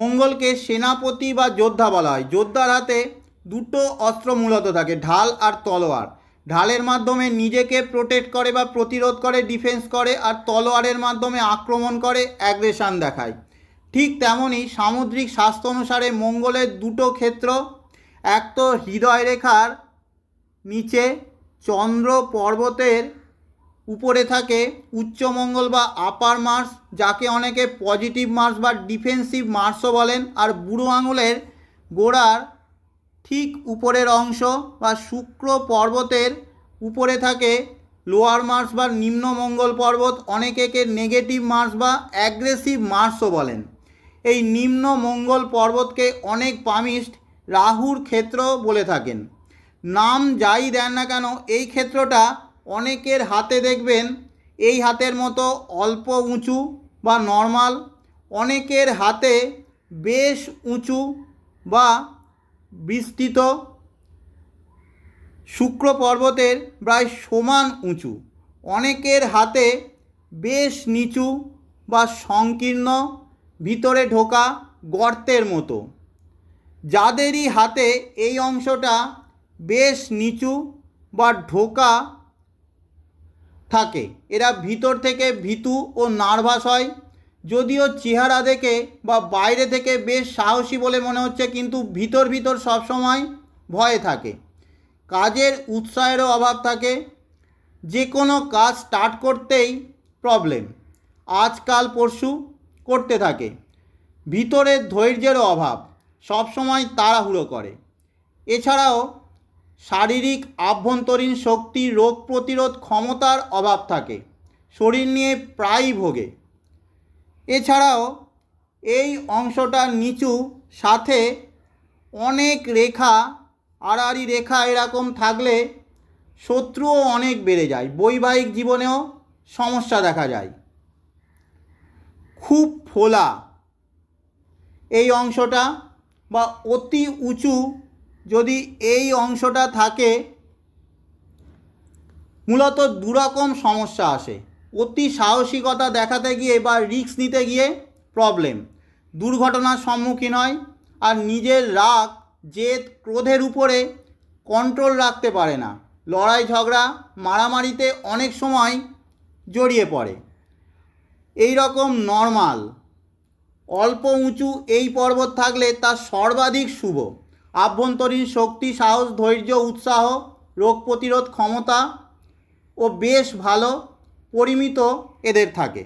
মঙ্গলকে সেনাপতি বা যোদ্ধা বলা হয়। যোদ্ধার হাতে দুটো অস্ত্র মূলত থাকে, ঢাল আর তলোয়ার। ঢালের মাধ্যমে নিজেকে প্রোটেক্ট করে বা প্রতিরোধ করে, ডিফেন্স করে, আর তলোয়ারের মাধ্যমে আক্রমণ করে, অ্যাগ্রেশন দেখায়। ঠিক তেমনই সামুদ্রিক শাস্ত্র অনুসারে মঙ্গলের দুটো ক্ষেত্র, এক তো হৃদয় রেখার নিচে চন্দ্র পর্বতের উপরে থাকে উচ্চ মঙ্গল বা আপার মার্স, যাকে অনেকে পজিটিভ মার্স বা ডিফেন্সিভ মার্সও বলেন। আর বুড়ো আঙুলের গোড়ার ঠিক উপরের অংশ বা শুক্র পর্বতের উপরে থাকে লোয়ার মার্স বা নিম্ন মঙ্গল পর্বত, অনেকে নেগেটিভ মার্স বা অ্যাগ্রেসিভ মার্সও বলেন। এই নিম্ন মঙ্গল পর্বতকে অনেক পামিস্ট রাহুর ক্ষেত্র বলে থাকেন। নাম যাই দেন না কেন, এই ক্ষেত্রটা অনেকের হাতে দেখবেন এই হাতের মতো অল্প উঁচু বা নর্মাল, অনেকের হাতে বেশ উঁচু বা বিস্তৃত, শুক্র পর্বতের প্রায় সমান উঁচু, অনেকের হাতে বেশ নিচু বা সংকীর্ণ, ভিতরে ঢোকা গর্তের মতো। যাদেরই হাতে এই অংশটা বেশ নিচু বা ঢোকা থাকে, এরা ভিতর থেকে ভীতু ও নার্ভাস হয়। যদিও চেহারা দেখে বা বাইরে থেকে বেশ সাহসী বলে মনে হচ্ছে, কিন্তু ভিতর ভিতর সবসময় ভয়ে থাকে। কাজের উৎসাহেরও অভাব থাকে, যে কোনো কাজ স্টার্ট করতেই প্রবলেম, আজকাল পরশু করতে থাকে। ভিতরের ধৈর্যেরও অভাব, সবসময় তাড়াহুড়ো করে। এছাড়াও শারীরিক আভ্যন্তরীণ শক্তি, রোগ প্রতিরোধ ক্ষমতার অভাব থাকে, শরীর নিয়ে প্রায়ই ভোগে। এছাড়াও এই অংশটা নিচু, সাথে অনেক রেখা, আড়াআড়ি রেখা এরকম থাকলে শত্রুও অনেক বেড়ে যায়, বৈবাহিক জীবনেও সমস্যা দেখা যায়। খুব ফোলা এই অংশটা বা অতি উঁচু যদি এই অংশটা থাকে, মূলত দুরকম সমস্যা আসে। অতি সাহসিকতা দেখাতে গিয়ে বা রিস্ক নিতে গিয়ে প্রবলেম, দুর্ঘটনার সম্মুখীন হয়, আর নিজের রাগ, জেদ, ক্রোধের উপরে কন্ট্রোল রাখতে পারে না, লড়াই ঝগড়া মারামারিতে অনেক সময় জড়িয়ে পড়ে। এই রকম নর্মাল অল্প উঁচু এই পর্বত থাকলে তা সর্বাধিক শুভ। আভ্যন্তরীণ শক্তি, সাহস, ধৈর্য, উৎসাহ, রোগ প্রতিরোধ ক্ষমতা ও বেশ ভালো পরিমিত এদের থাকে।